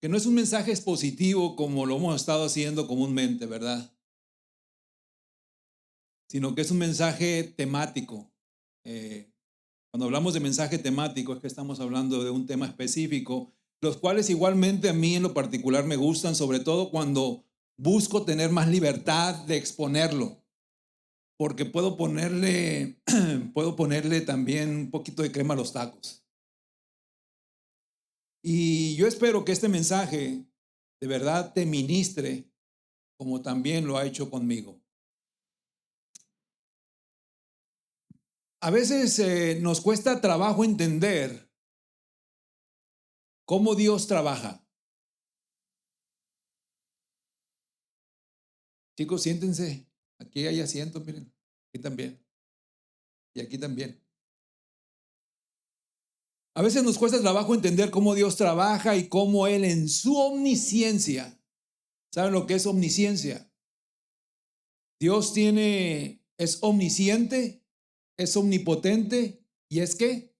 que no es un mensaje expositivo como lo hemos estado haciendo comúnmente, ¿verdad? Sino que es un mensaje temático. Cuando hablamos de mensaje temático es que estamos hablando de un tema específico, los cuales igualmente a mí en lo particular me gustan, sobre todo cuando busco tener más libertad de exponerlo, porque puedo ponerle también un poquito de crema a los tacos. Y yo espero que este mensaje de verdad te ministre como también lo ha hecho conmigo. A veces nos cuesta trabajo entender cómo Dios trabaja. Chicos, siéntense. Aquí hay asientos, miren. Aquí también. Y aquí también. A veces nos cuesta trabajo entender cómo Dios trabaja y cómo Él en su omnisciencia. ¿Saben lo que es omnisciencia? Dios es omnisciente, es omnipotente y es ¿qué?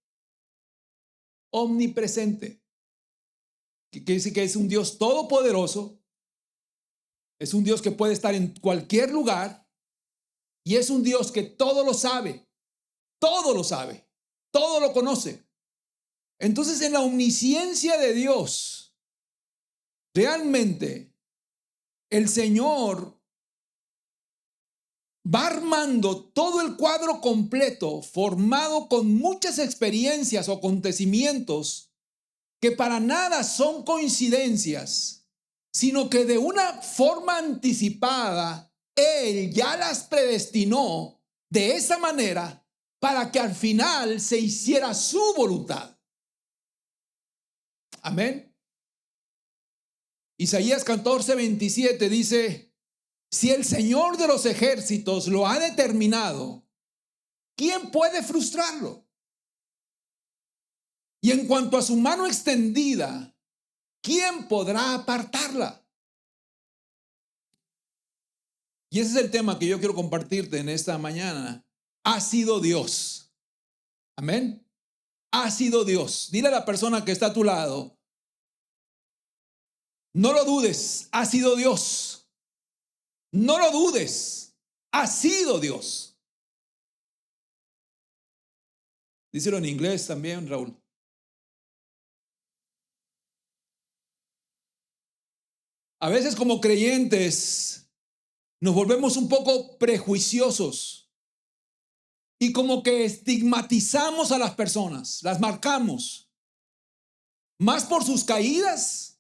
Omnipresente. Que quiere decir que es un Dios todopoderoso, es un Dios que puede estar en cualquier lugar y es un Dios que todo lo sabe, todo lo conoce. Entonces, en la omnisciencia de Dios, realmente el Señor va armando todo el cuadro completo, formado con muchas experiencias o acontecimientos que para nada son coincidencias, sino que de una forma anticipada, Él ya las predestinó de esa manera para que al final se hiciera su voluntad. Amén. Isaías 14:27 dice, si el Señor de los ejércitos lo ha determinado, ¿quién puede frustrarlo? Y en cuanto a su mano extendida, ¿quién podrá apartarla? Y ese es el tema que yo quiero compartirte en esta mañana. Ha sido Dios. Amén. Ha sido Dios. Dile a la persona que está a tu lado, no lo dudes, ha sido Dios. No lo dudes, ha sido Dios. Díselo en inglés también, Raúl. A veces como creyentes nos volvemos un poco prejuiciosos y como que estigmatizamos a las personas, las marcamos, más por sus caídas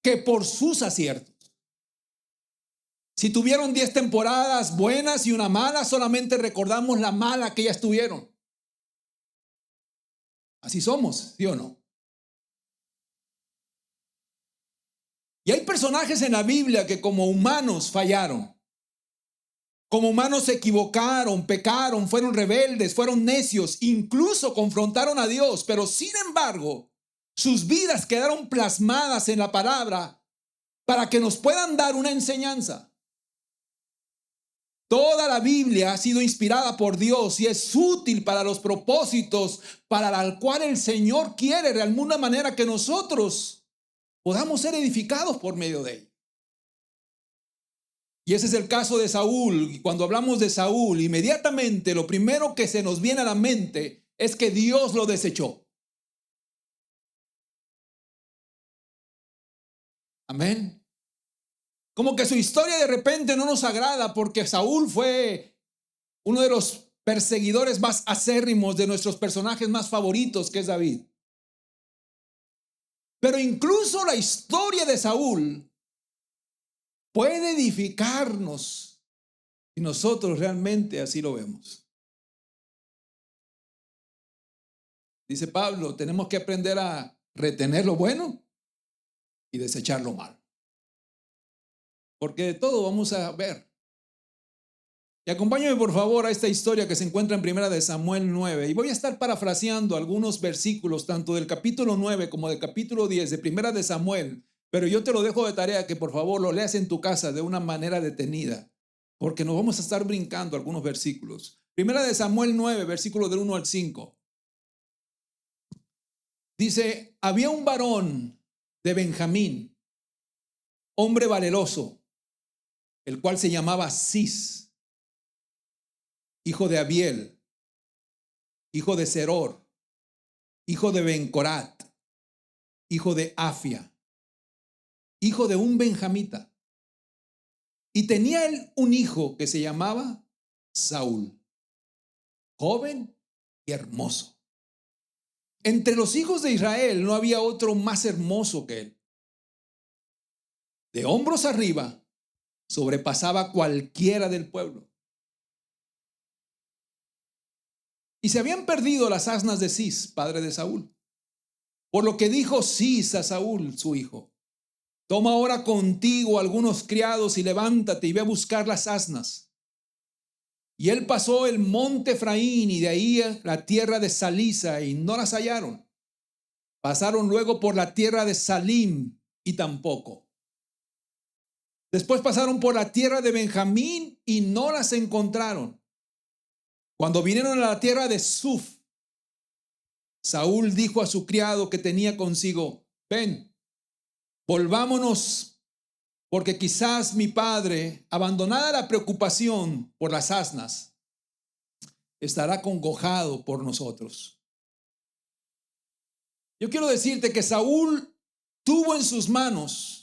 que por sus aciertos. Si tuvieron 10 temporadas buenas y una mala, solamente recordamos la mala que ellas tuvieron. Así somos, ¿sí o no? Y hay personajes en la Biblia que como humanos fallaron. Como humanos se equivocaron, pecaron, fueron rebeldes, fueron necios, incluso confrontaron a Dios, pero sin embargo, sus vidas quedaron plasmadas en la palabra para que nos puedan dar una enseñanza. Toda la Biblia ha sido inspirada por Dios y es útil para los propósitos para el cual el Señor quiere de alguna manera que nosotros podamos ser edificados por medio de ella. Y ese es el caso de Saúl. Y cuando hablamos de Saúl, inmediatamente lo primero que se nos viene a la mente es que Dios lo desechó. Amén. Como que su historia de repente no nos agrada porque Saúl fue uno de los perseguidores más acérrimos de nuestros personajes más favoritos, que es David. Pero incluso la historia de Saúl puede edificarnos y nosotros realmente así lo vemos. Dice Pablo, tenemos que aprender a retener lo bueno y desechar lo malo. Porque de todo vamos a ver. Y acompáñame por favor a esta historia que se encuentra en 1 de Samuel 9. Y voy a estar parafraseando algunos versículos, tanto del capítulo 9 como del capítulo 10 de 1 de Samuel. Pero yo te lo dejo de tarea que por favor lo leas en tu casa de una manera detenida. Porque nos vamos a estar brincando algunos versículos. 1 de Samuel 9, versículo del 1 al 5. Dice, había un varón de Benjamín hombre valeroso, el cual se llamaba Cis, hijo de Abiel, hijo de Seror, hijo de Bencorat, hijo de Afia, hijo de un benjamita. Y tenía él un hijo que se llamaba Saúl, joven y hermoso. Entre los hijos de Israel no había otro más hermoso que él. De hombros arriba sobrepasaba cualquiera del pueblo. Y se habían perdido las asnas de Cis, padre de Saúl. Por lo que dijo Cis a Saúl, su hijo: toma ahora contigo algunos criados y levántate y ve a buscar las asnas. Y él pasó el monte Efraín y de ahí a la tierra de Salisa y no las hallaron. Pasaron luego por la tierra de Salim y tampoco. Después pasaron por la tierra de Benjamín y no las encontraron. Cuando vinieron a la tierra de Suf, Saúl dijo a su criado que tenía consigo: ven, volvámonos, porque quizás mi padre, abandonada la preocupación por las asnas, estará congojado por nosotros. Yo quiero decirte que Saúl tuvo en sus manos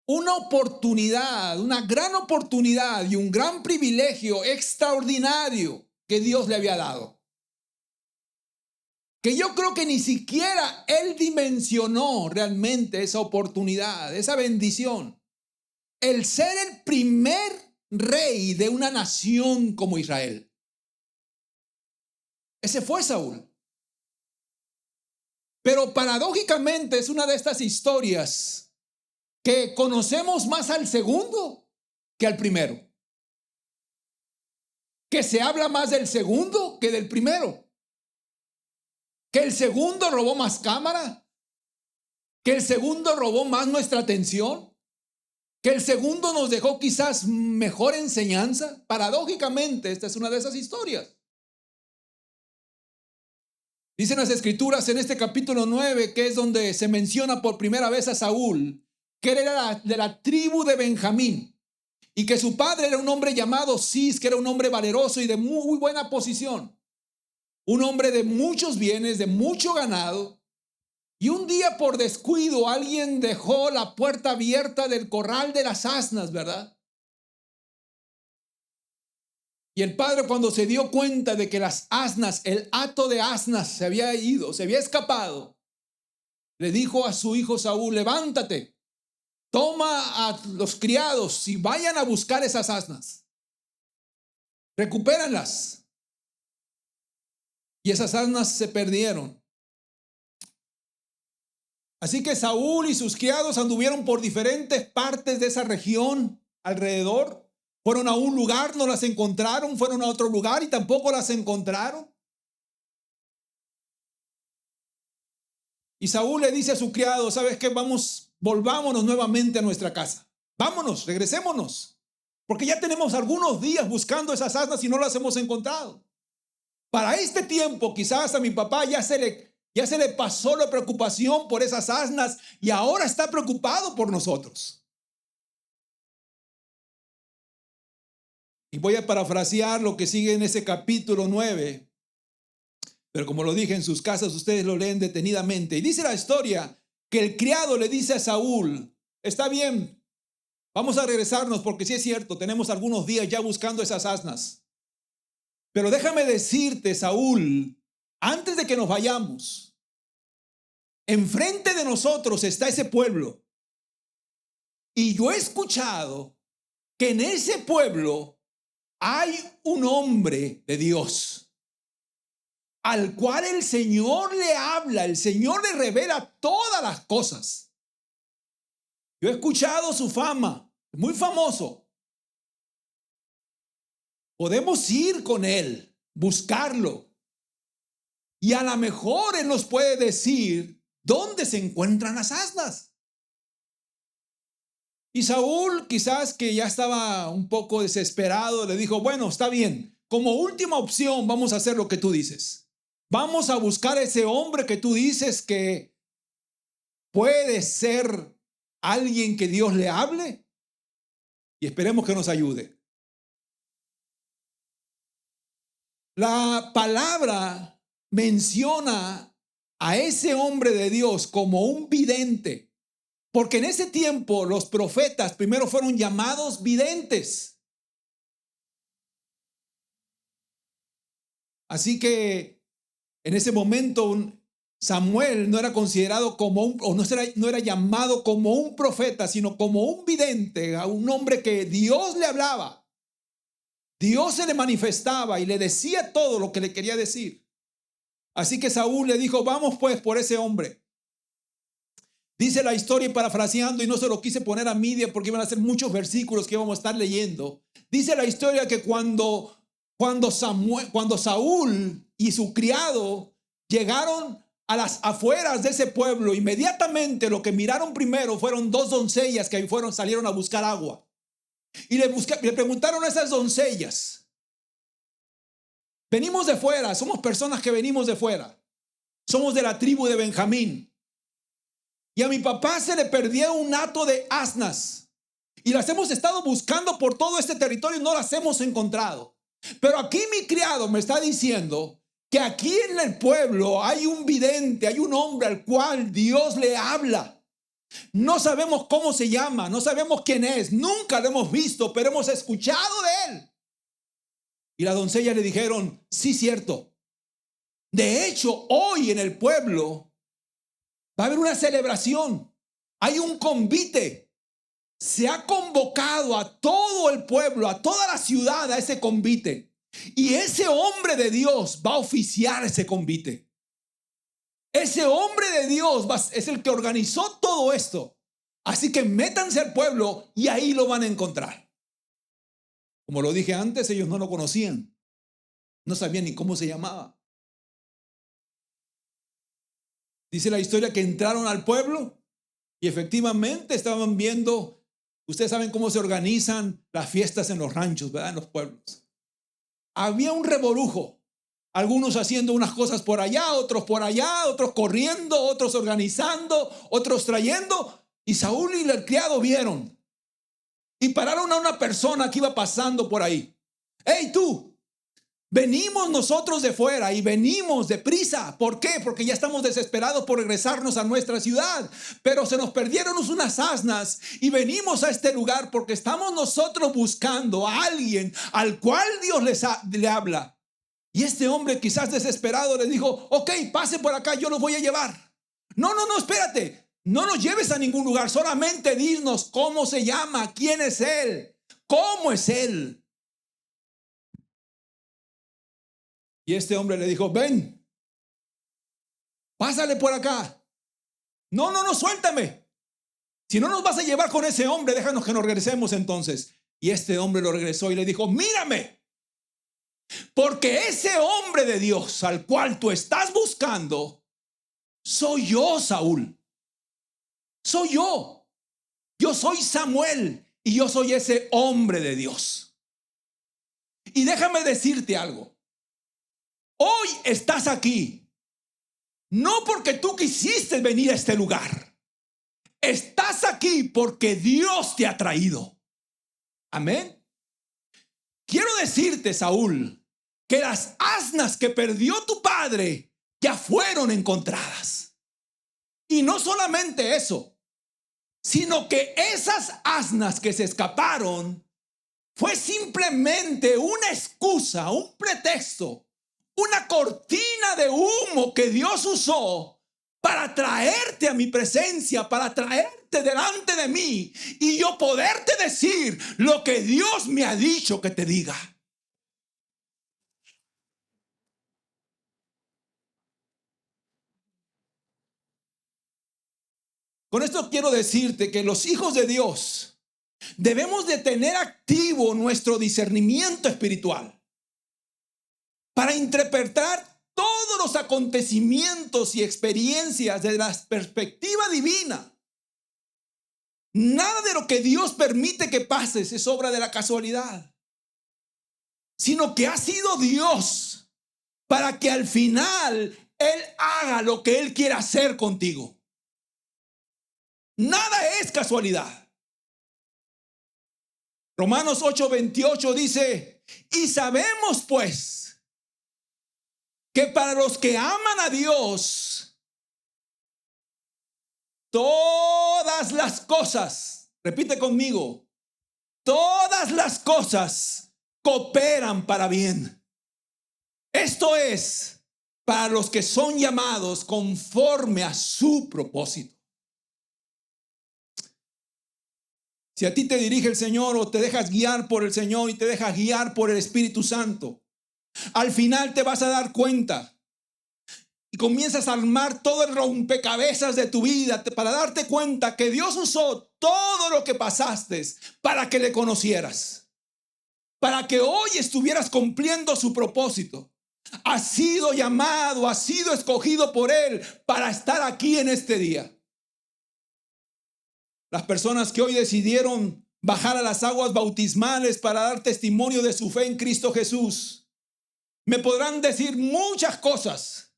una oportunidad, una gran oportunidad y un gran privilegio extraordinario que Dios le había dado, que yo creo que ni siquiera él dimensionó realmente esa oportunidad, esa bendición. El ser el primer rey de una nación como Israel. Ese fue Saúl. Pero paradójicamente es una de estas historias que conocemos más al segundo que al primero. Que se habla más del segundo que del primero. Que el segundo robó más cámara, que el segundo robó más nuestra atención, que el segundo nos dejó quizás mejor enseñanza. Paradójicamente, esta es una de esas historias. Dicen las escrituras en este capítulo 9, que es donde se menciona por primera vez a Saúl, que él era de la tribu de Benjamín y que su padre era un hombre llamado Cis, que era un hombre valeroso y de muy buena posición. Un hombre de muchos bienes, de mucho ganado. Y un día por descuido alguien dejó la puerta abierta del corral de las asnas, ¿verdad? Y el padre, cuando se dio cuenta de que las asnas, el hato de asnas se había ido, se había escapado, le dijo a su hijo Saúl: levántate, toma a los criados y vayan a buscar esas asnas. Recupéranlas. Y esas asnas se perdieron. Así que Saúl y sus criados anduvieron por diferentes partes de esa región alrededor. Fueron a un lugar, no las encontraron. Fueron a otro lugar y tampoco las encontraron. Y Saúl le dice a su criado: ¿sabes qué? Volvámonos nuevamente a nuestra casa. Vámonos, regresémonos. Porque ya tenemos algunos días buscando esas asnas y no las hemos encontrado. Para este tiempo quizás a mi papá ya se le pasó la preocupación por esas asnas y ahora está preocupado por nosotros. Y voy a parafrasear lo que sigue en ese capítulo 9, pero como lo dije, en sus casas ustedes lo leen detenidamente. Y dice la historia que el criado le dice a Saúl: está bien, vamos a regresarnos porque sí es cierto, tenemos algunos días ya buscando esas asnas. Pero déjame decirte, Saúl, antes de que nos vayamos, enfrente de nosotros está ese pueblo. Y yo he escuchado que en ese pueblo hay un hombre de Dios al cual el Señor le habla, el Señor le revela todas las cosas. Yo he escuchado su fama, es muy famoso. Podemos ir con él, buscarlo. Y a lo mejor él nos puede decir dónde se encuentran las asnas. Y Saúl, quizás que ya estaba un poco desesperado, le dijo: bueno, está bien, como última opción vamos a hacer lo que tú dices. Vamos a buscar a ese hombre que tú dices que puede ser alguien que Dios le hable y esperemos que nos ayude. La palabra menciona a ese hombre de Dios como un vidente, porque en ese tiempo los profetas primero fueron llamados videntes. Así que en ese momento Samuel no era considerado como no era llamado como un profeta, sino como un vidente, a un hombre que Dios le hablaba. Dios se le manifestaba y le decía todo lo que le quería decir. Así que Saúl le dijo, vamos pues por ese hombre. Dice la historia, y parafraseando, y no se lo quise poner a media porque iban a ser muchos versículos que íbamos a estar leyendo. Dice la historia que cuando Saúl y su criado llegaron a las afueras de ese pueblo, inmediatamente lo que miraron primero fueron dos doncellas que salieron a buscar agua. Y le preguntaron a esas doncellas, venimos de fuera, somos personas que venimos de fuera, somos de la tribu de Benjamín, y a mi papá se le perdió un hato de asnas, y las hemos estado buscando por todo este territorio y no las hemos encontrado. Pero aquí mi criado me está diciendo que aquí en el pueblo hay un vidente, hay un hombre al cual Dios le habla. No sabemos cómo se llama, no sabemos quién es, nunca lo hemos visto, pero hemos escuchado de él. Y las doncellas le dijeron, sí, cierto. De hecho, hoy en el pueblo va a haber una celebración, hay un convite. Se ha convocado a todo el pueblo, a toda la ciudad a ese convite. Y ese hombre de Dios va a oficiar ese convite. Ese hombre de Dios es el que organizó todo esto. Así que métanse al pueblo y ahí lo van a encontrar. Como lo dije antes, ellos no lo conocían. No sabían ni cómo se llamaba. Dice la historia que entraron al pueblo y efectivamente estaban viendo. Ustedes saben cómo se organizan las fiestas en los ranchos, ¿verdad? En los pueblos. Había un revolujo. Algunos haciendo unas cosas por allá, otros corriendo, otros organizando, otros trayendo. Y Saúl y el criado vieron. Y pararon a una persona que iba pasando por ahí. ¡Hey tú! Venimos nosotros de fuera y venimos deprisa. ¿Por qué? Porque ya estamos desesperados por regresarnos a nuestra ciudad. Pero se nos perdieron unas asnas y venimos a este lugar porque estamos nosotros buscando a alguien al cual Dios le habla. Y este hombre, quizás desesperado, le dijo, ok, pase por acá, yo los voy a llevar. No, espérate. No nos lleves a ningún lugar. Solamente dinos cómo se llama, quién es él, cómo es él. Y este hombre le dijo, ven, pásale por acá. No, suéltame. Si no nos vas a llevar con ese hombre, déjanos que nos regresemos entonces. Y este hombre lo regresó y le dijo, mírame. Porque ese hombre de Dios al cual tú estás buscando, soy yo, Saúl. Soy yo. Yo soy Samuel y yo soy ese hombre de Dios. Y déjame decirte algo. Hoy estás aquí, no porque tú quisiste venir a este lugar. Estás aquí porque Dios te ha traído. Amén. Quiero decirte, Saúl, que las asnas que perdió tu padre ya fueron encontradas. Y no solamente eso, sino que esas asnas que se escaparon fue simplemente una excusa, un pretexto, una cortina de humo que Dios usó para traerte a mi presencia, para traerte delante de mí y yo poderte decir lo que Dios me ha dicho que te diga. Con esto quiero decirte que los hijos de Dios debemos de tener activo nuestro discernimiento espiritual para interpretar todos los acontecimientos y experiencias desde la perspectiva divina. Nada de lo que Dios permite que pases es obra de la casualidad, sino que ha sido Dios para que al final Él haga lo que Él quiera hacer contigo. Nada es casualidad. Romanos 8:28 dice, y sabemos pues que para los que aman a Dios, todas las cosas, repite conmigo, todas las cosas cooperan para bien. Esto es, para los que son llamados conforme a su propósito. Si a ti te dirige el Señor o te dejas guiar por el Señor y te dejas guiar por el Espíritu Santo, al final te vas a dar cuenta y comienzas a armar todo el rompecabezas de tu vida para darte cuenta que Dios usó todo lo que pasaste para que le conocieras, para que hoy estuvieras cumpliendo su propósito. Has sido llamado, has sido escogido por Él para estar aquí en este día. Las personas que hoy decidieron bajar a las aguas bautismales para dar testimonio de su fe en Cristo Jesús, me podrán decir muchas cosas,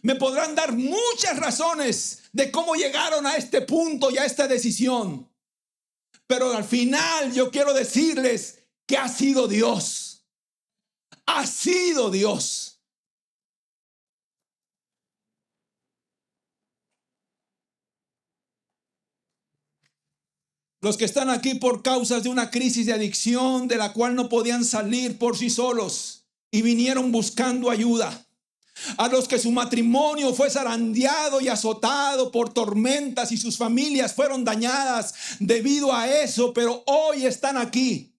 me podrán dar muchas razones de cómo llegaron a este punto y a esta decisión. Pero al final yo quiero decirles que ha sido Dios. Ha sido Dios. Los que están aquí por causas de una crisis de adicción de la cual no podían salir por sí solos y vinieron buscando ayuda. A los que su matrimonio fue zarandeado y azotado por tormentas y sus familias fueron dañadas debido a eso, pero hoy están aquí.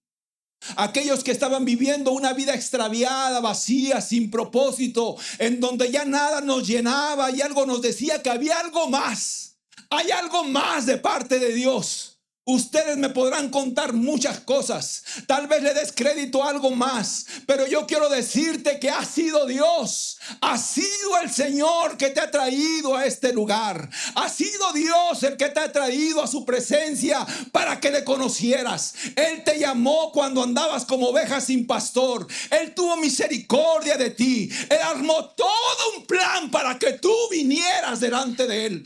Aquellos que estaban viviendo una vida extraviada, vacía, sin propósito, en donde ya nada nos llenaba y algo nos decía que había algo más. Hay algo más de parte de Dios. Ustedes me podrán contar muchas cosas, tal vez le des crédito a algo más, pero yo quiero decirte que ha sido Dios, ha sido el Señor que te ha traído a este lugar, ha sido Dios el que te ha traído a su presencia para que le conocieras. Él te llamó cuando andabas como oveja sin pastor, Él tuvo misericordia de ti, Él armó todo un plan para que tú vinieras delante de Él.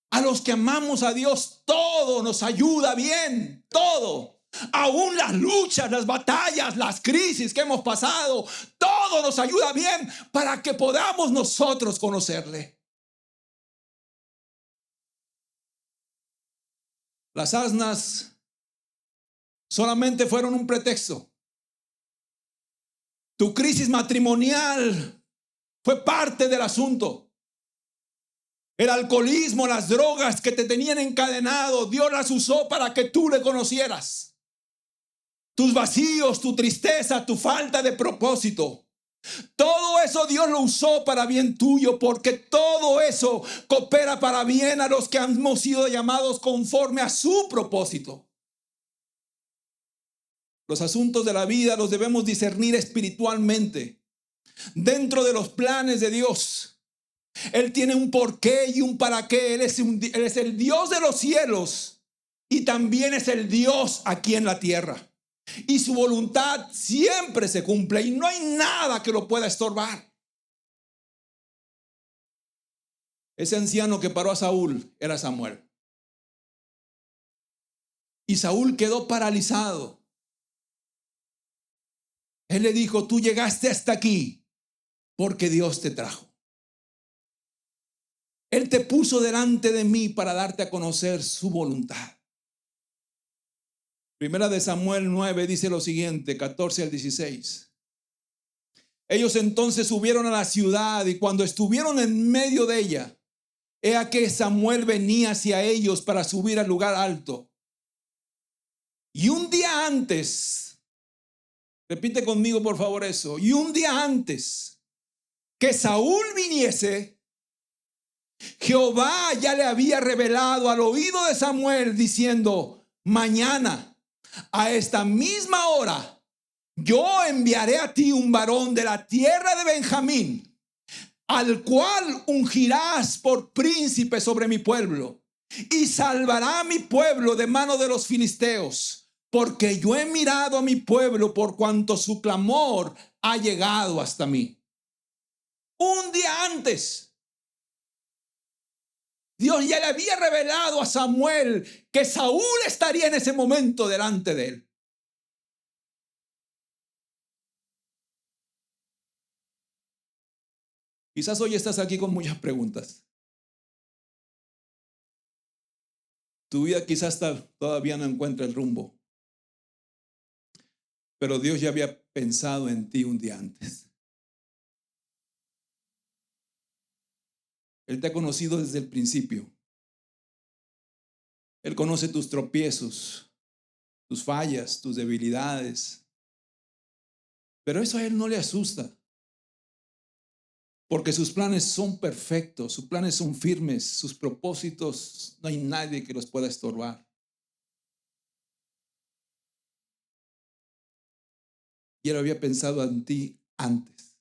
A los que amamos a Dios, todo nos ayuda bien, todo. Aún las luchas, las batallas, las crisis que hemos pasado, todo nos ayuda bien para que podamos nosotros conocerle. Las asnas solamente fueron un pretexto. Tu crisis matrimonial fue parte del asunto. El alcoholismo, las drogas que te tenían encadenado, Dios las usó para que tú le conocieras. Tus vacíos, tu tristeza, tu falta de propósito, todo eso Dios lo usó para bien tuyo, porque todo eso coopera para bien a los que hemos sido llamados conforme a su propósito. Los asuntos de la vida los debemos discernir espiritualmente, dentro de los planes de Dios. Él tiene un porqué y un para qué. Él es el Dios de los cielos y también es el Dios aquí en la tierra. Y su voluntad siempre se cumple y no hay nada que lo pueda estorbar. Ese anciano que paró a Saúl era Samuel. Y Saúl quedó paralizado. Él le dijo, tú llegaste hasta aquí porque Dios te trajo. Él te puso delante de mí para darte a conocer su voluntad. Primera de Samuel 9 dice lo siguiente, 14 al 16. Ellos entonces subieron a la ciudad y cuando estuvieron en medio de ella, he aquí Samuel venía hacia ellos para subir al lugar alto. Y un día antes, repite conmigo por favor eso, y un día antes que Saúl viniese, Jehová ya le había revelado al oído de Samuel diciendo, mañana a esta misma hora yo enviaré a ti un varón de la tierra de Benjamín, al cual ungirás por príncipe sobre mi pueblo y salvará a mi pueblo de mano de los filisteos, porque yo he mirado a mi pueblo por cuanto su clamor ha llegado hasta mí. Un día antes, Dios ya le había revelado a Samuel que Saúl estaría en ese momento delante de él. Quizás hoy estás aquí con muchas preguntas. Tu vida quizás todavía no encuentra el rumbo. Pero Dios ya había pensado en ti un día antes. Él te ha conocido desde el principio. Él conoce tus tropiezos, tus fallas, tus debilidades. Pero eso a Él no le asusta. Porque sus planes son perfectos, sus planes son firmes, sus propósitos no hay nadie que los pueda estorbar. Y Él había pensado en ti antes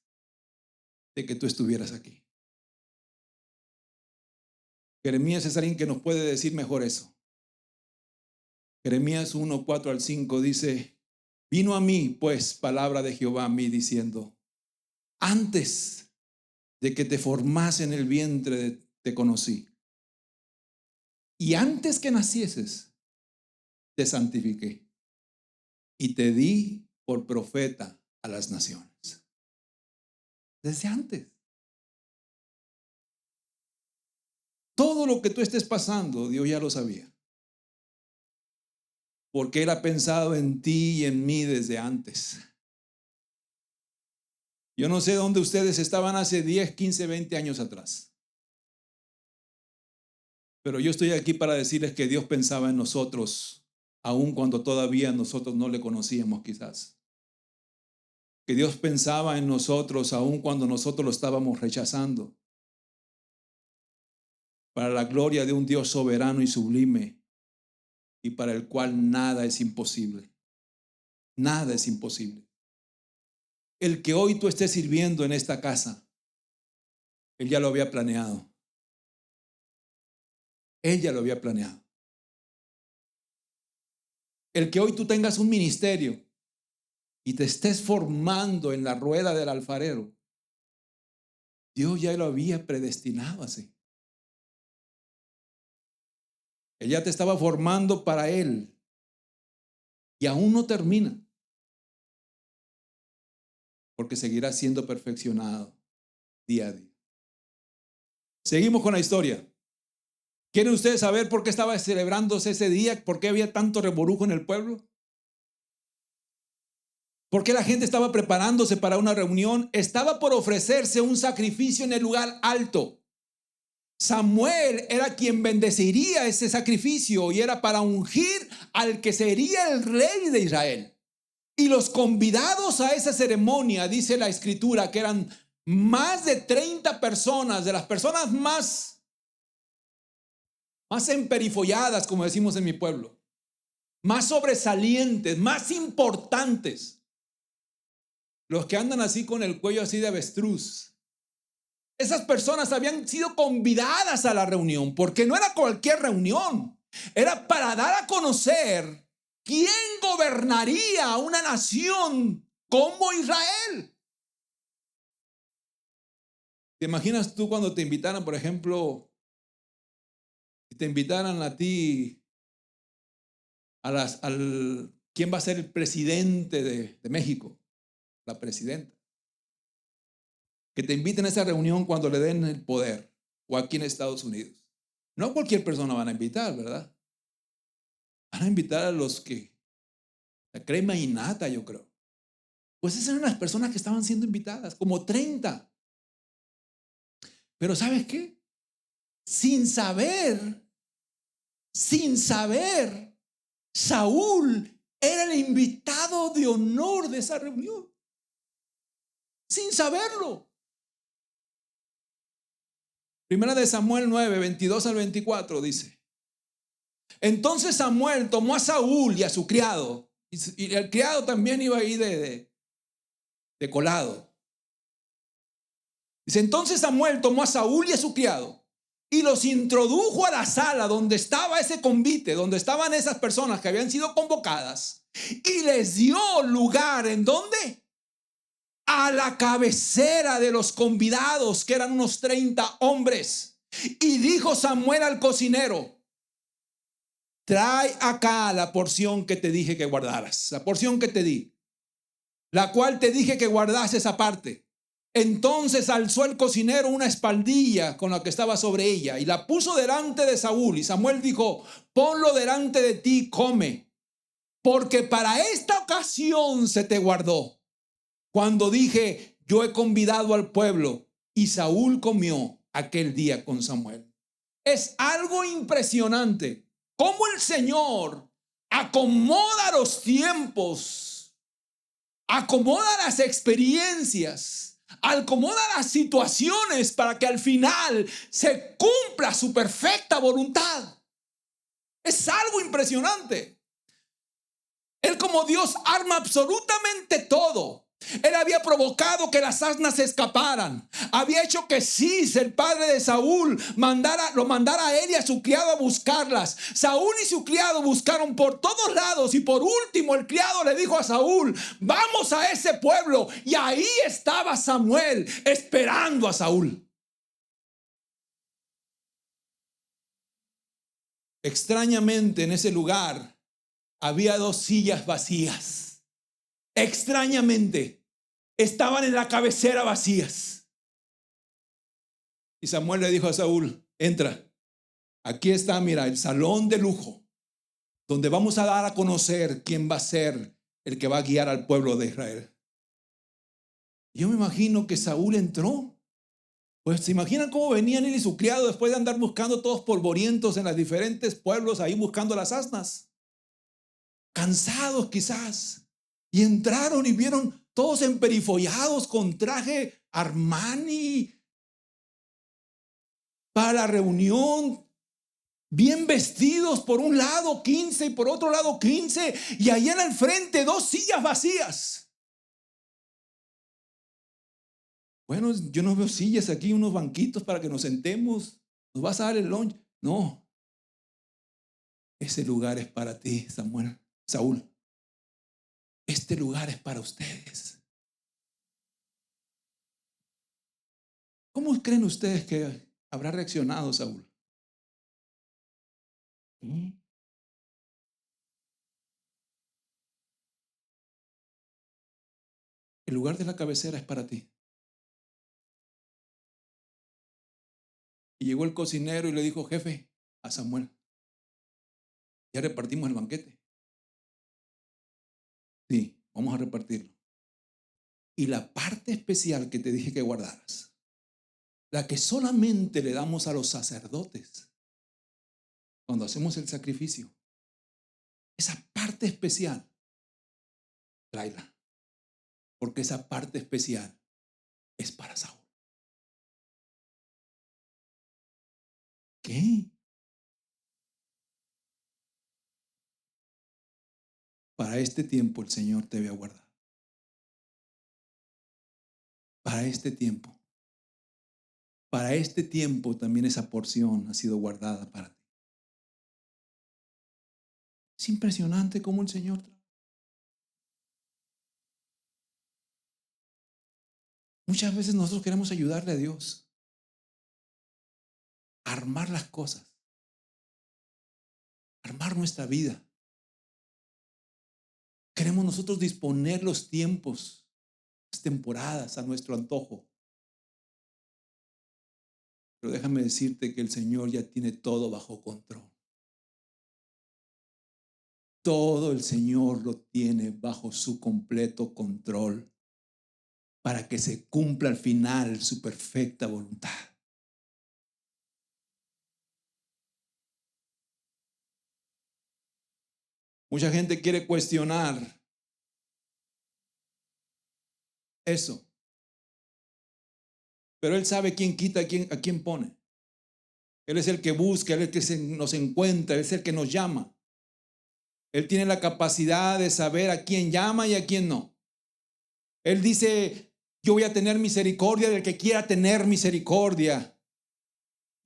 de que tú estuvieras aquí. Jeremías es alguien que nos puede decir mejor eso. Jeremías 1, 4 al 5 dice: vino a mí, pues, palabra de Jehová a mí diciendo: antes de que te formase en el vientre te conocí. Y antes que nacieses, te santifiqué. Y te di por profeta a las naciones. Desde antes. Todo lo que tú estés pasando, Dios ya lo sabía. Porque Él ha pensado en ti y en mí desde antes. Yo no sé dónde ustedes estaban hace 10, 15, 20 años atrás. Pero yo estoy aquí para decirles que Dios pensaba en nosotros, aun cuando todavía nosotros no le conocíamos quizás. Que Dios pensaba en nosotros, aun cuando nosotros lo estábamos rechazando. Para la gloria de un Dios soberano y sublime, y para el cual nada es imposible. Nada es imposible. El que hoy tú estés sirviendo en esta casa, Él ya lo había planeado. Él ya lo había planeado. El que hoy tú tengas un ministerio y te estés formando en la rueda del alfarero, Dios ya lo había predestinado así. Él ya te estaba formando para Él y aún no termina, porque seguirá siendo perfeccionado día a día. Seguimos con la historia. ¿Quieren ustedes saber por qué estaba celebrándose ese día? ¿Por qué había tanto reburujo en el pueblo? ¿Por qué la gente estaba preparándose para una reunión? Estaba por ofrecerse un sacrificio en el lugar alto. Samuel era quien bendeciría ese sacrificio y era para ungir al que sería el rey de Israel. Y los convidados a esa ceremonia, dice la escritura, que eran más de 30 personas, de las personas más emperifolladas, como decimos en mi pueblo, más sobresalientes, más importantes, los que andan así con el cuello así de avestruz. Esas personas habían sido convidadas a la reunión, porque no era cualquier reunión, era para dar a conocer quién gobernaría una nación como Israel. ¿Te imaginas tú cuando te invitaran, por ejemplo, si te invitaran a ti, quién va a ser el presidente de México, la presidenta? Que te inviten a esa reunión cuando le den el poder, o aquí en Estados Unidos. No cualquier persona van a invitar, ¿verdad? Van a invitar a los que, la crema y nata, yo creo. Pues esas eran las personas que estaban siendo invitadas, como 30. Pero ¿sabes qué? Sin saber, Saúl era el invitado de honor de esa reunión. Sin saberlo. Primera de Samuel 9, 22 al 24 dice: entonces Samuel tomó a Saúl y a su criado, y el criado también iba ahí de colado. Dice: entonces Samuel tomó a Saúl y a su criado y los introdujo a la sala donde estaba ese convite, donde estaban esas personas que habían sido convocadas, y les dio lugar. ¿En dónde? a la cabecera de los convidados, que eran unos 30 hombres. Y dijo Samuel al cocinero: trae acá la porción que te dije que guardaras, la porción que te di, la cual te dije que guardases aparte. Entonces alzó el cocinero una espaldilla con la que estaba sobre ella y la puso delante de Saúl. Y Samuel dijo: ponlo delante de ti, come, porque para esta ocasión se te guardó. Cuando dije: yo he convidado al pueblo. Y Saúl comió aquel día con Samuel. Es algo impresionante cómo el Señor acomoda los tiempos, acomoda las experiencias, acomoda las situaciones para que al final se cumpla su perfecta voluntad. Es algo impresionante. Él, como Dios, arma absolutamente todo. Él había provocado que las asnas se escaparan. Había hecho que Cis, el padre de Saúl, lo mandara a él y a su criado a buscarlas. Saúl y su criado buscaron por todos lados, y por último el criado le dijo a Saúl: vamos a ese pueblo. Y ahí estaba Samuel esperando a Saúl. Extrañamente, en ese lugar había 2 sillas vacías. Extrañamente, estaban en la cabecera vacías. Y Samuel le dijo a Saúl: entra, aquí está, mira, el salón de lujo, donde vamos a dar a conocer quién va a ser el que va a guiar al pueblo de Israel. Yo me imagino que Saúl entró. Pues se imaginan cómo venían él y su criado después de andar buscando todos polvorientos en los diferentes pueblos, ahí buscando las asnas, cansados quizás. Y entraron y vieron todos emperifollados con traje Armani para la reunión, bien vestidos, por un lado 15 y por otro lado 15, y allá en el frente 2 sillas vacías. Bueno, yo no veo sillas aquí, unos banquitos para que nos sentemos. ¿Nos vas a dar el lunch? No. Ese lugar es para ti, Saúl. Este lugar es para ustedes. ¿Cómo creen ustedes que habrá reaccionado Saúl? El lugar de la cabecera es para ti. Y llegó el cocinero y le dijo: jefe, a Samuel, ya repartimos el banquete. Sí, vamos a repartirlo. Y la parte especial que te dije que guardaras, la que solamente le damos a los sacerdotes cuando hacemos el sacrificio, esa parte especial, tráela, porque esa parte especial es para Saúl. ¿Qué? Para este tiempo el Señor te había guardado. Para este tiempo. Para este tiempo también esa porción ha sido guardada para ti. Es impresionante cómo el Señor trabaja. Muchas veces nosotros queremos ayudarle a Dios a armar las cosas, armar nuestra vida. Queremos nosotros disponer los tiempos, las temporadas a nuestro antojo. Pero déjame decirte que el Señor ya tiene todo bajo control. Todo el Señor lo tiene bajo su completo control para que se cumpla al final su perfecta voluntad. Mucha gente quiere cuestionar eso. Pero Él sabe quién quita, a quién pone. Él es el que busca, Él es el que nos encuentra, Él es el que nos llama. Él tiene la capacidad de saber a quién llama y a quién no. Él dice: yo voy a tener misericordia del que quiera tener misericordia,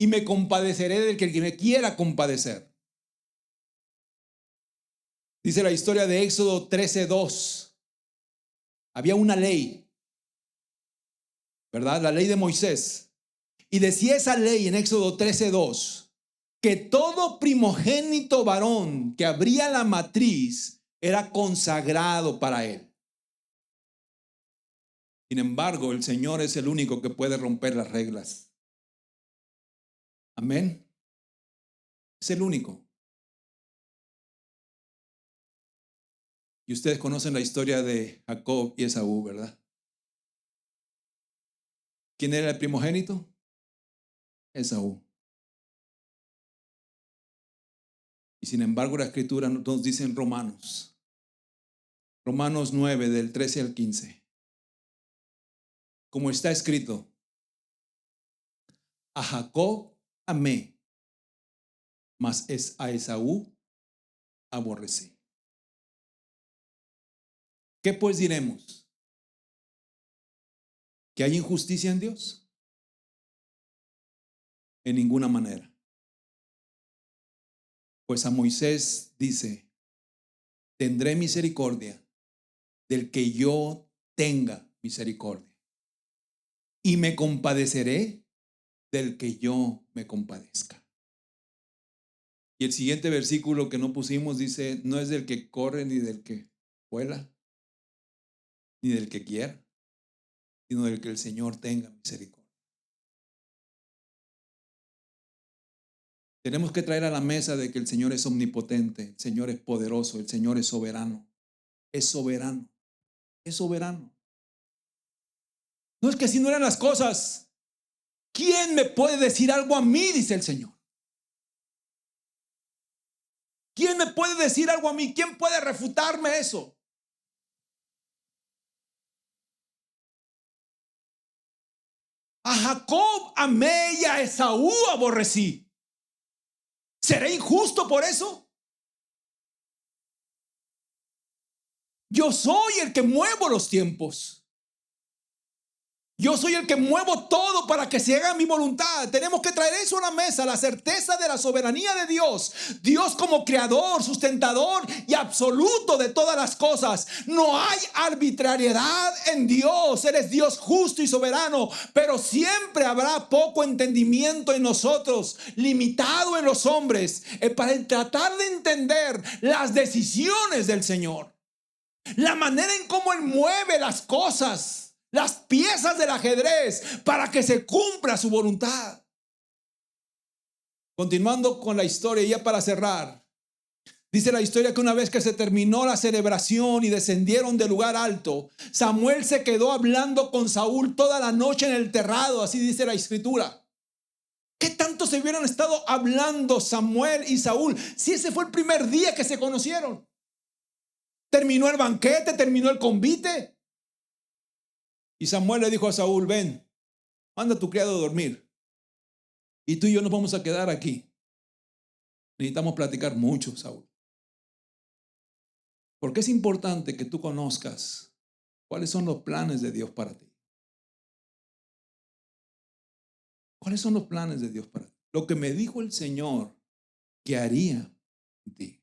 y me compadeceré del que me quiera compadecer. Dice la historia de Éxodo 13:2. Había una ley ¿verdad? La ley de Moisés. Y decía esa ley en Éxodo 13:2, que todo primogénito varón que abría la matriz era consagrado para él. Sin embargo, el Señor es el único que puede romper las reglas. Amén. Es el único. Y ustedes conocen la historia de Jacob y Esaú, ¿verdad? ¿Quién era el primogénito? Esaú. Y sin embargo, la Escritura nos dice en Romanos 9, del 13 al 15, como está escrito: a Jacob amé, mas a Esaú aborrecí. ¿Qué pues diremos? ¿Que hay injusticia en Dios? En ninguna manera. Pues a Moisés dice: tendré misericordia del que yo tenga misericordia, y me compadeceré del que yo me compadezca. Y el siguiente versículo que no pusimos dice: no es del que corre ni del que vuela, ni del que quiera, sino del que el Señor tenga misericordia. Tenemos que traer a la mesa de que el Señor es omnipotente, el Señor es poderoso, el Señor es soberano. Es soberano. Es soberano. No es que si no eran las cosas, ¿quién me puede decir algo a mí? Dice el Señor. ¿Quién me puede decir algo a mí? ¿Quién puede refutarme eso? A Jacob amé y a Esaú aborrecí. ¿Seré injusto por eso? Yo soy el que muevo los tiempos. Yo soy el que muevo todo para que se haga mi voluntad. Tenemos que traer eso a la mesa, la certeza de la soberanía de Dios. Dios como creador, sustentador y absoluto de todas las cosas. No hay arbitrariedad en Dios. Él es Dios justo y soberano, pero siempre habrá poco entendimiento en nosotros, limitado en los hombres, para tratar de entender las decisiones del Señor. La manera en cómo Él mueve las cosas, las piezas del ajedrez para que se cumpla su voluntad. Continuando con la historia, ya para cerrar, dice la historia que una vez que se terminó la celebración y descendieron del lugar alto, Samuel se quedó hablando con Saúl toda la noche en el terrado, así dice la escritura. ¿Qué tanto se hubieran estado hablando Samuel y Saúl si ese fue el primer día que se conocieron? Terminó el banquete, terminó el convite. Y Samuel le dijo a Saúl: ven, manda a tu criado a dormir. Y tú y yo nos vamos a quedar aquí. Necesitamos platicar mucho, Saúl. Porque es importante que tú conozcas cuáles son los planes de Dios para ti. ¿Cuáles son los planes de Dios para ti? Lo que me dijo el Señor que haría en ti.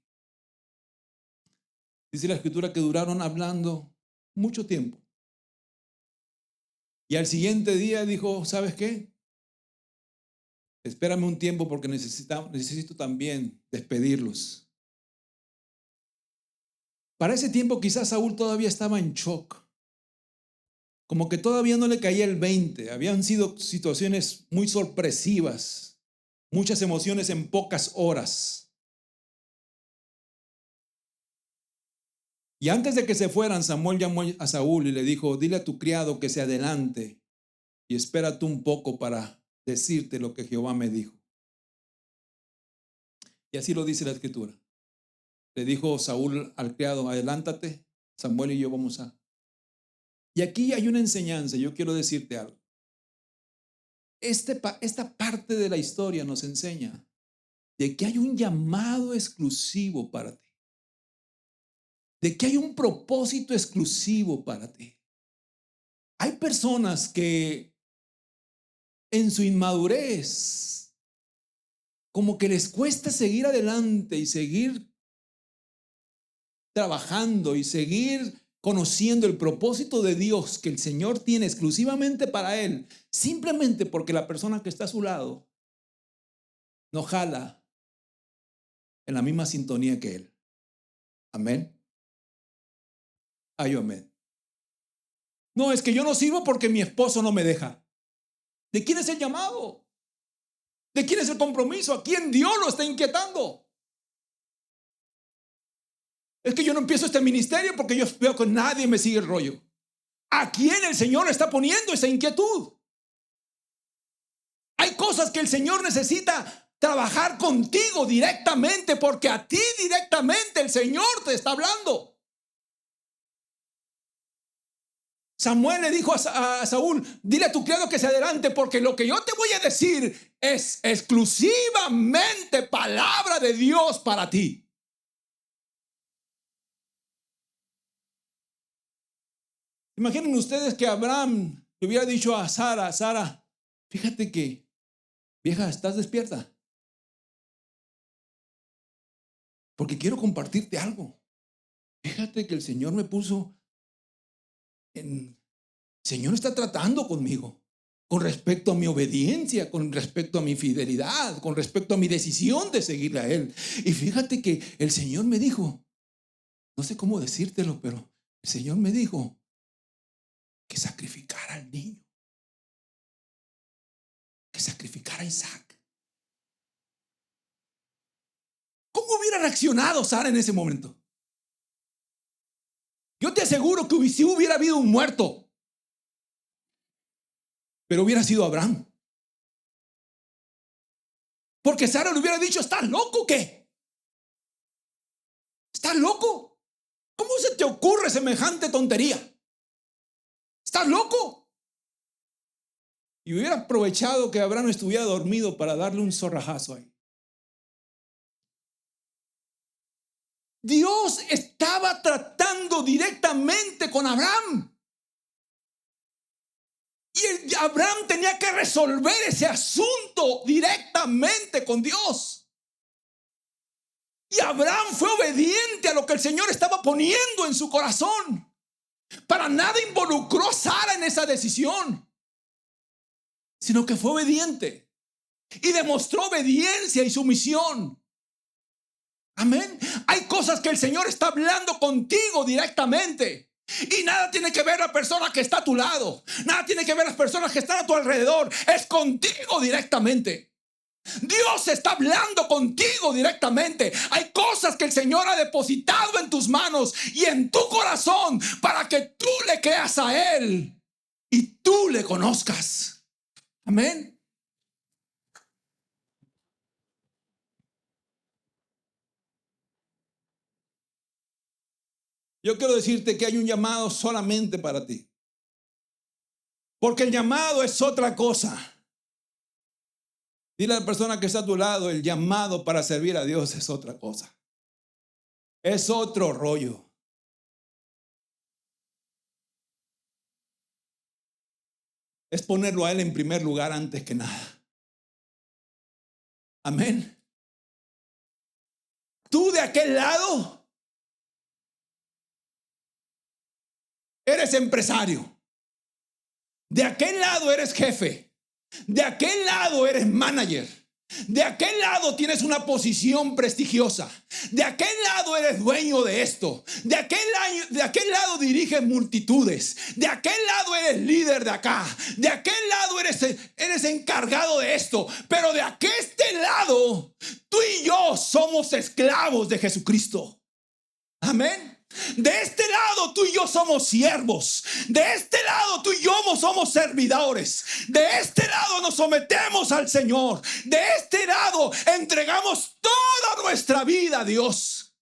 Dice la escritura que duraron hablando mucho tiempo. Y al siguiente día dijo: ¿sabes qué? Espérame un tiempo porque necesito también despedirlos. Para ese tiempo quizás Saúl todavía estaba en shock. Como que todavía no le caía el 20. Habían sido situaciones muy sorpresivas. Muchas emociones en pocas horas. Y antes de que se fueran, Samuel llamó a Saúl y le dijo: dile a tu criado que se adelante y espérate un poco para decirte lo que Jehová me dijo. Y así lo dice la escritura. Le dijo Saúl al criado: adelántate, Samuel y yo vamos a... Y aquí hay una enseñanza, yo quiero decirte algo. Esta parte de la historia nos enseña de que hay un llamado exclusivo para ti. De que hay un propósito exclusivo para ti. Hay personas que en su inmadurez como que les cuesta seguir adelante y seguir trabajando y seguir conociendo el propósito de Dios que el Señor tiene exclusivamente para él, simplemente porque la persona que está a su lado no jala en la misma sintonía que él. Amén. Ay, amén. No, es que yo no sirvo porque mi esposo no me deja. ¿De quién es el llamado? ¿De quién es el compromiso? ¿A quién Dios lo está inquietando? Es que yo no empiezo este ministerio porque yo veo que nadie me sigue el rollo. ¿A quién el Señor le está poniendo esa inquietud? Hay cosas que el Señor necesita trabajar contigo directamente, porque a ti directamente el Señor te está hablando. Samuel le dijo a Saúl: dile a tu criado que se adelante, porque lo que yo te voy a decir es exclusivamente palabra de Dios para ti. Imaginen ustedes que Abraham le hubiera dicho a Sara, fíjate que, vieja, estás despierta, porque quiero compartirte algo. Fíjate que el Señor me puso el Señor está tratando conmigo con respecto a mi obediencia, con respecto a mi fidelidad, con respecto a mi decisión de seguirle a Él. Y fíjate que el Señor me dijo, no sé cómo decírtelo, pero el Señor me dijo que sacrificara al niño, que sacrificara a Isaac. ¿Cómo hubiera reaccionado Sara en ese momento? Yo te aseguro que si hubiera habido un muerto, pero hubiera sido Abraham. Porque Sara le hubiera dicho: ¿estás loco o qué? ¿Estás loco? ¿Cómo se te ocurre semejante tontería? ¿Estás loco? Y hubiera aprovechado que Abraham estuviera dormido para darle un zorrajazo ahí. Dios estaba tratando directamente con Abraham. Y Abraham tenía que resolver ese asunto directamente con Dios. Y Abraham fue obediente a lo que el Señor estaba poniendo en su corazón. Para nada involucró a Sara en esa decisión, sino que fue obediente y demostró obediencia y sumisión. Amén. Hay cosas que el Señor está hablando contigo directamente. Y nada tiene que ver la persona que está a tu lado. Nada tiene que ver las personas que están a tu alrededor. Es contigo directamente. Dios está hablando contigo directamente. Hay cosas que el Señor ha depositado en tus manos y en tu corazón para que tú le creas a Él y tú le conozcas. Amén. Yo quiero decirte que hay un llamado solamente para ti. Porque el llamado es otra cosa. Dile a la persona que está a tu lado: el llamado para servir a Dios es otra cosa. Es otro rollo. Es ponerlo a Él en primer lugar antes que nada. Amén. Tú de aquel lado eres empresario. De aquel lado eres jefe. De aquel lado eres manager. De aquel lado tienes una posición prestigiosa. De aquel lado eres dueño de esto. De aquel lado diriges multitudes. De aquel lado eres líder de acá. De aquel lado eres encargado de esto. Pero de este lado, tú y yo somos esclavos de Jesucristo. Amén. De este lado tú y yo somos siervos. De este lado tú y yo somos servidores. De este lado nos sometemos al Señor. De este lado entregamos toda nuestra vida a Dios.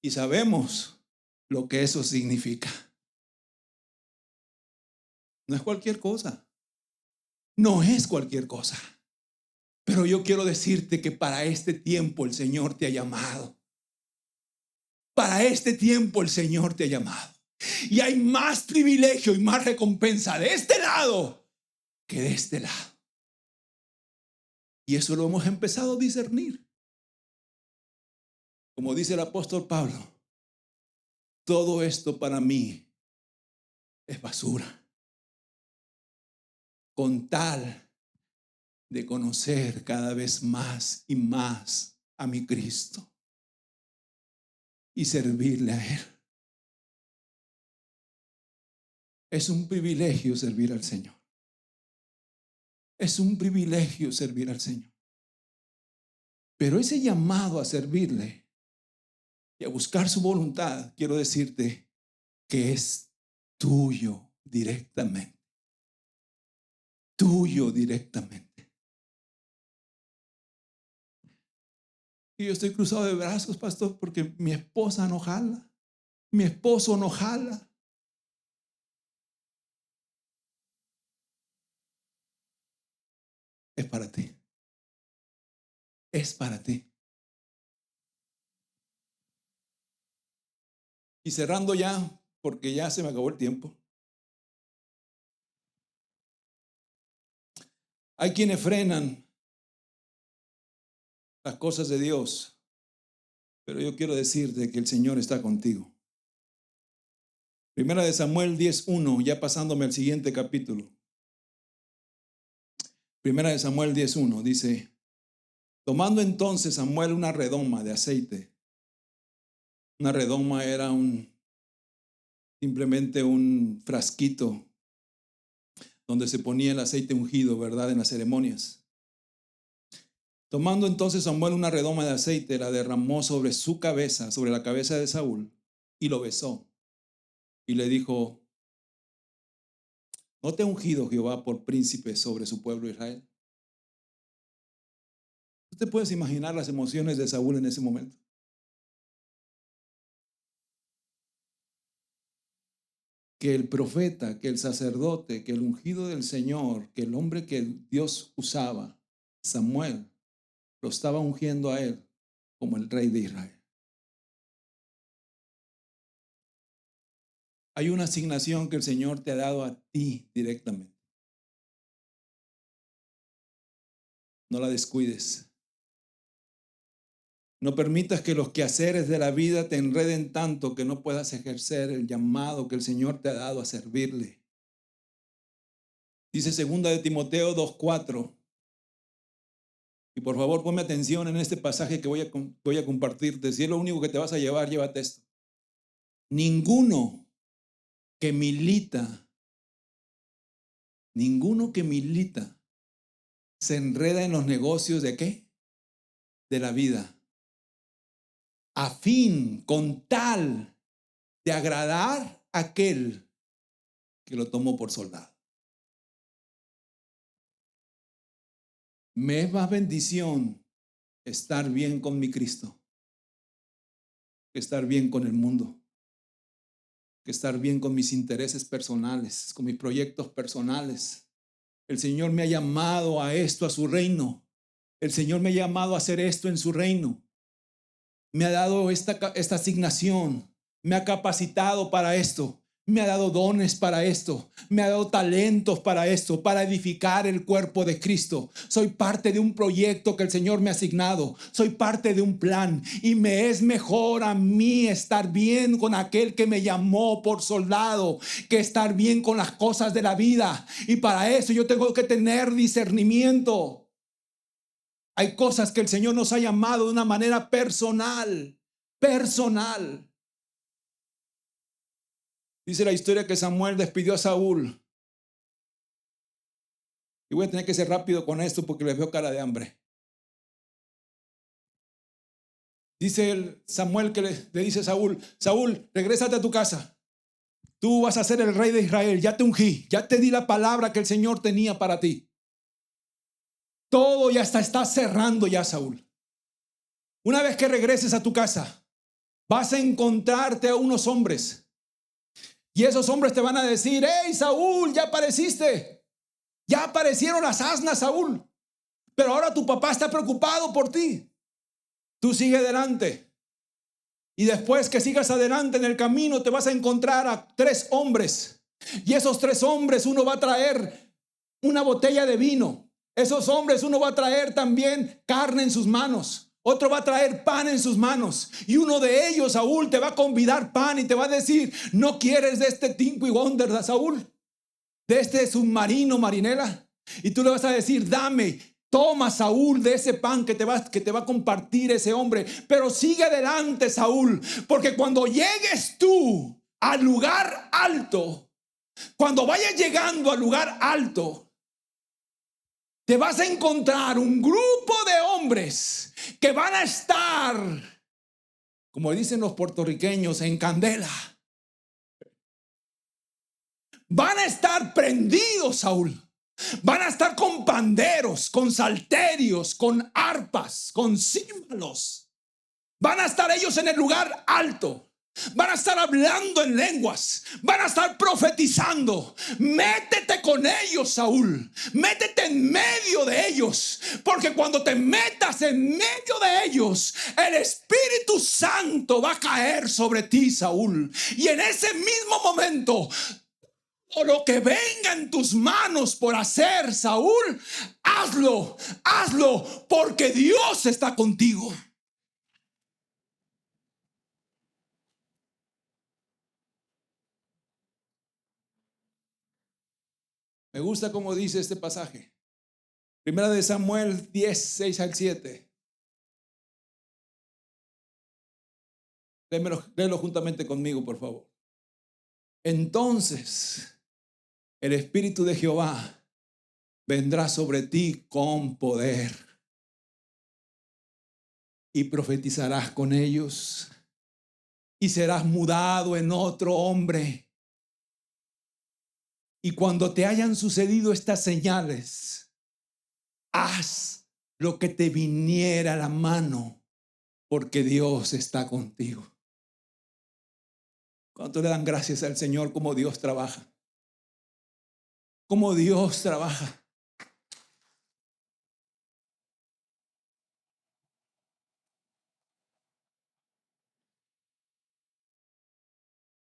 Y sabemos lo que eso significa. No es cualquier cosa. No es cualquier cosa. Pero yo quiero decirte que para este tiempo el Señor te ha llamado. Para este tiempo el Señor te ha llamado. Y hay más privilegio y más recompensa de este lado que de este lado. Y eso lo hemos empezado a discernir. Como dice el apóstol Pablo, todo esto para mí es basura, con tal de conocer cada vez más y más a mi Cristo y servirle a Él. Es un privilegio servir al Señor. Es un privilegio servir al Señor. Pero ese llamado a servirle y a buscar su voluntad, quiero decirte que es tuyo directamente. Tuyo directamente. Y yo estoy cruzado de brazos, pastor, porque mi esposa no jala. Mi esposo no jala. Es para ti. Es para ti. Y cerrando ya, porque ya se me acabó el tiempo. Hay quienes frenan las cosas de Dios, pero yo quiero decirte que el Señor está contigo. Primera de Samuel 10:1, ya pasándome al siguiente capítulo. Primera de Samuel 10:1 dice: tomando entonces Samuel una redoma de aceite. Una redoma era simplemente un frasquito donde se ponía el aceite ungido, ¿verdad? En las ceremonias. Tomando entonces Samuel una redoma de aceite, la derramó sobre su cabeza, sobre la cabeza de Saúl, y lo besó. Y le dijo: ¿no te ha ungido Jehová por príncipe sobre su pueblo Israel? ¿Tú te puedes imaginar las emociones de Saúl en ese momento? Que el profeta, que el sacerdote, que el ungido del Señor, que el hombre que Dios usaba, Samuel, lo estaba ungiendo a él como el rey de Israel. Hay una asignación que el Señor te ha dado a ti directamente. No la descuides. No permitas que los quehaceres de la vida te enreden tanto que no puedas ejercer el llamado que el Señor te ha dado a servirle. Dice 2 de Timoteo 2:4. Y por favor ponme atención en este pasaje que voy a compartirte. Si es lo único que te vas a llevar, llévate esto. Ninguno que milita se enreda en los negocios ¿de qué? De la vida, a fin, con tal de agradar a aquel que lo tomó por soldado. Me es más bendición estar bien con mi Cristo que estar bien con el mundo, que estar bien con mis intereses personales, con mis proyectos personales. El Señor me ha llamado a esto, a su reino. El Señor me ha llamado a hacer esto en su reino. Me ha dado esta asignación, me ha capacitado para esto, me ha dado dones para esto, me ha dado talentos para esto, para edificar el cuerpo de Cristo. Soy parte de un proyecto que el Señor me ha asignado, soy parte de un plan y me es mejor a mí estar bien con aquel que me llamó por soldado que estar bien con las cosas de la vida. Y para eso yo tengo que tener discernimiento. Hay cosas que el Señor nos ha llamado de una manera personal. Dice la historia que Samuel despidió a Saúl. Y voy a tener que ser rápido con esto porque les veo cara de hambre. Dice Samuel que le dice a Saúl: Saúl, regrésate a tu casa. Tú vas a ser el rey de Israel. Ya te ungí, ya te di la palabra que el Señor tenía para ti. Todo ya está cerrando ya, Saúl. Una vez que regreses a tu casa, vas a encontrarte a unos hombres. Y esos hombres te van a decir: hey, Saúl, ya apareciste. Ya aparecieron las asnas, Saúl. Pero ahora tu papá está preocupado por ti. Tú sigue adelante. Y después que sigas adelante en el camino, te vas a encontrar a 3 hombres. Y esos 3 hombres, uno va a traer una botella de vino. Esos hombres, uno va a traer también carne en sus manos. Otro va a traer pan en sus manos. Y uno de ellos, Saúl, te va a convidar pan y te va a decir: ¿no quieres de este Tinky Wonder, Saúl? De este submarino, marinela. Y tú le vas a decir: dame, toma, Saúl, de ese pan que te va a compartir ese hombre. Pero sigue adelante, Saúl, porque cuando llegues tú al lugar alto, cuando vayas llegando al lugar alto, te vas a encontrar un grupo de hombres que van a estar, como dicen los puertorriqueños, en candela. Van a estar prendidos, Saúl. Van a estar con panderos, con salterios, con arpas, con címbalos. Van a estar ellos en el lugar alto. Van a estar hablando en lenguas. Van a estar profetizando. Métete con ellos, Saúl. Métete en medio de ellos. Porque cuando te metas en medio de ellos, el Espíritu Santo va a caer sobre ti, Saúl. Y en ese mismo momento, o lo que venga en tus manos por hacer, Saúl, hazlo, hazlo, porque Dios está contigo. Me gusta como dice este pasaje. Primera de Samuel 10, 6 al 7. Léelo juntamente conmigo, por favor. Entonces el Espíritu de Jehová vendrá sobre ti con poder y profetizarás con ellos y serás mudado en otro hombre. Y cuando te hayan sucedido estas señales, haz lo que te viniera a la mano, porque Dios está contigo. ¿Cuánto le dan gracias al Señor como Dios trabaja? Como Dios trabaja.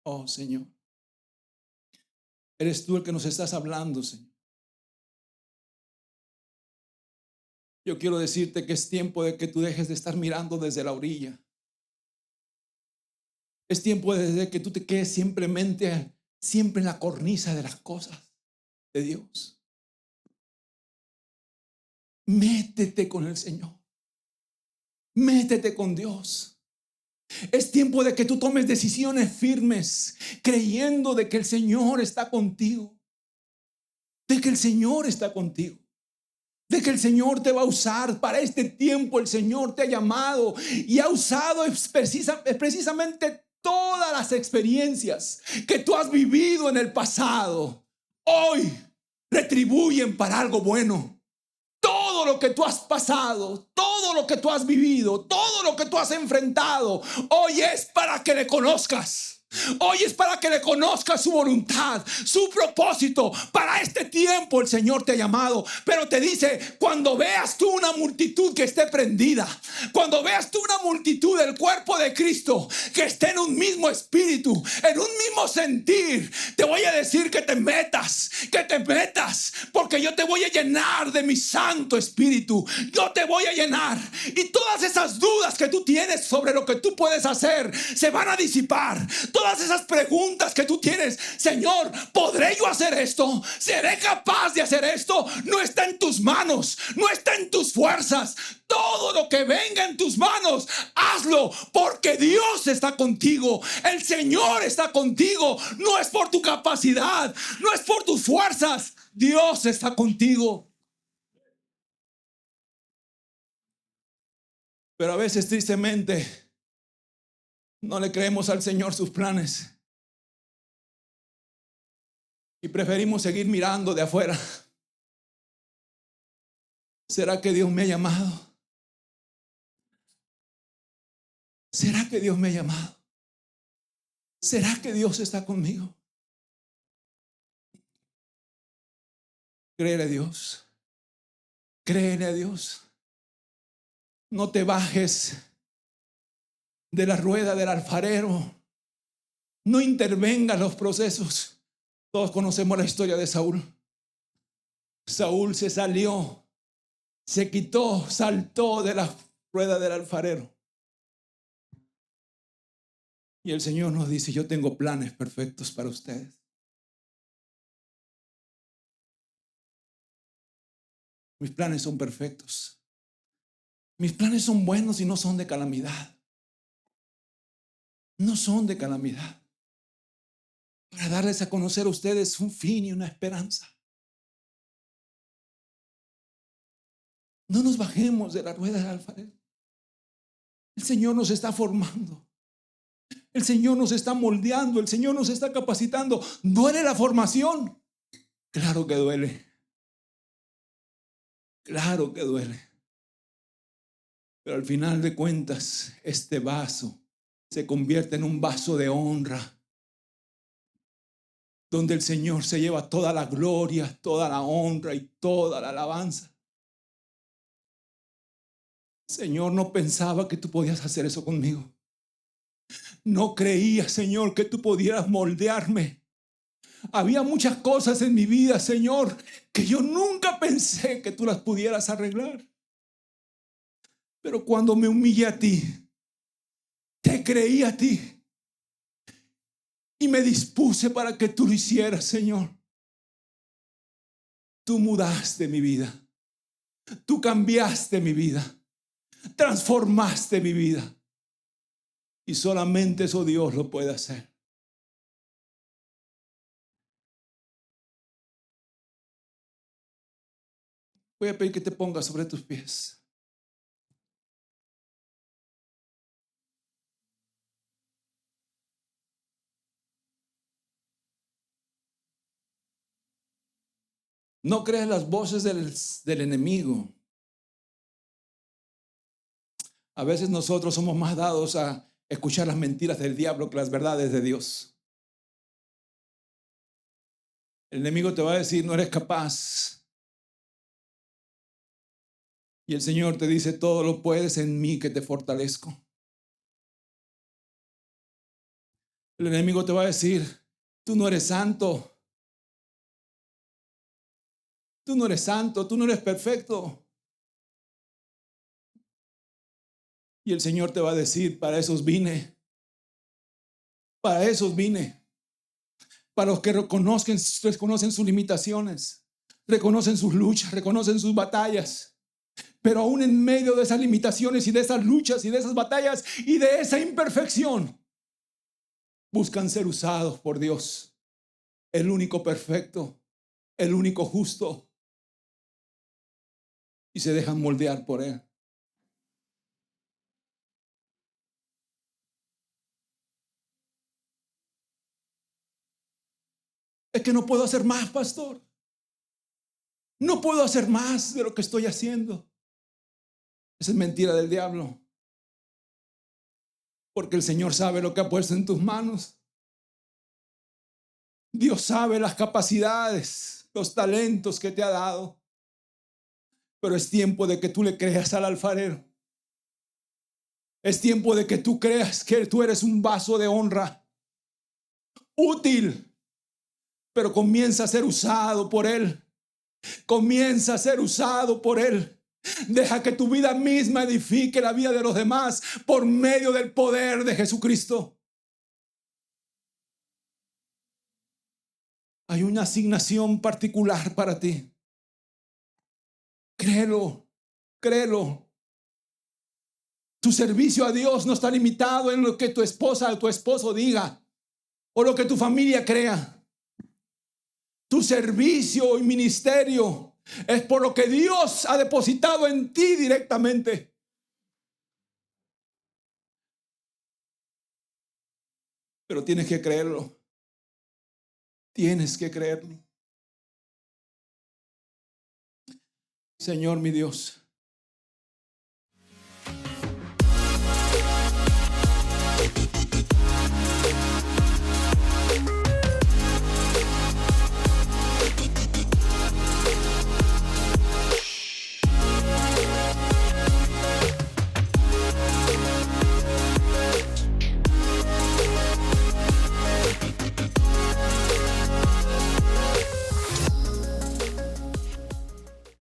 Oh, Señor. Eres tú el que nos estás hablando, Señor. Yo quiero decirte que es tiempo de que tú dejes de estar mirando desde la orilla. Es tiempo de que tú te quedes siempre en la cornisa de las cosas de Dios. Métete con el Señor. Métete con Dios. Es tiempo de que tú tomes decisiones firmes, creyendo de que el Señor está contigo. De que el Señor está contigo. De que el Señor te va a usar para este tiempo. El Señor te ha llamado y ha usado precisamente todas las experiencias que tú has vivido en el pasado. Hoy retribuyen para algo bueno. Todo lo que tú has pasado, todo lo que tú has vivido, todo lo que tú has enfrentado, hoy es para que le conozcas. Hoy es para que le conozcas su voluntad, su propósito. Para este tiempo el Señor te ha llamado. Pero te dice: cuando veas tú una multitud que esté prendida, cuando veas tú una multitud del cuerpo de Cristo que esté en un mismo espíritu, en un mismo sentir, te voy a decir que te metas, porque yo te voy a llenar de mi Santo Espíritu. Yo te voy a llenar, y todas esas dudas que tú tienes sobre lo que tú puedes hacer se van a disipar. Todas esas preguntas que tú tienes: Señor, ¿podré yo hacer esto? ¿Seré capaz de hacer esto? No está en tus manos, no está en tus fuerzas. Todo lo que venga en tus manos, hazlo, porque Dios está contigo. El Señor está contigo. No es por tu capacidad, no es por tus fuerzas. Dios está contigo. Pero a veces, tristemente, no le creemos al Señor sus planes y preferimos seguir mirando de afuera. ¿Será que Dios me ha llamado? ¿Será que Dios me ha llamado? ¿Será que Dios está conmigo? Créele a Dios. Créele a Dios. No te bajes de la rueda del alfarero. No intervengas los procesos. Todos conocemos la historia de Saúl. Saúl se salió, se quitó, saltó de la rueda del alfarero. Y el Señor nos dice, yo tengo planes perfectos para ustedes. Mis planes son perfectos. Mis planes son buenos y no son de calamidad. No son de calamidad. Para darles a conocer a ustedes un fin y una esperanza. No nos bajemos de la rueda del alfarero. El Señor nos está formando. El Señor nos está moldeando. El Señor nos está capacitando. ¿Duele la formación? Claro que duele. Claro que duele. Pero al final de cuentas, este vaso se convierte en un vaso de honra, donde el Señor se lleva toda la gloria, toda la honra y toda la alabanza. Señor, no pensaba que tú podías hacer eso conmigo. No creía, Señor, que tú pudieras moldearme. Había muchas cosas en mi vida, Señor, que yo nunca pensé que tú las pudieras arreglar. Pero cuando me humillé a ti, te creí a ti y me dispuse para que tú lo hicieras, Señor. Tú mudaste mi vida. Tú cambiaste mi vida. Transformaste mi vida. Y solamente eso Dios lo puede hacer. Voy a pedir que te pongas sobre tus pies. No creas las voces del enemigo. A veces nosotros somos más dados a escuchar las mentiras del diablo que las verdades de Dios. El enemigo te va a decir, no eres capaz. Y el Señor te dice, todo lo puedes en mí que te fortalezco. El enemigo te va a decir, tú no eres santo. Tú no eres santo, tú no eres perfecto. Y el Señor te va a decir, para esos vine. Para esos vine. Para los que reconocen sus limitaciones, reconocen sus luchas, reconocen sus batallas. Pero aún en medio de esas limitaciones y de esas luchas y de esas batallas y de esa imperfección, buscan ser usados por Dios, el único perfecto, el único justo, y se dejan moldear por Él. Es que no puedo hacer más, pastor. No puedo hacer más de lo que estoy haciendo. Esa es mentira del diablo. Porque el Señor sabe lo que ha puesto en tus manos. Dios sabe las capacidades, los talentos que te ha dado. Pero es tiempo de que tú le creas al alfarero. Es tiempo de que tú creas que tú eres un vaso de honra. Útil. Pero comienza a ser usado por Él. Comienza a ser usado por Él. Deja que tu vida misma edifique la vida de los demás por medio del poder de Jesucristo. Hay una asignación particular para ti. Créelo, créelo. Tu servicio a Dios no está limitado en lo que tu esposa o tu esposo diga o lo que tu familia crea. Tu servicio y ministerio es por lo que Dios ha depositado en ti directamente. Pero tienes que creerlo. Tienes que creerlo. Señor mi Dios,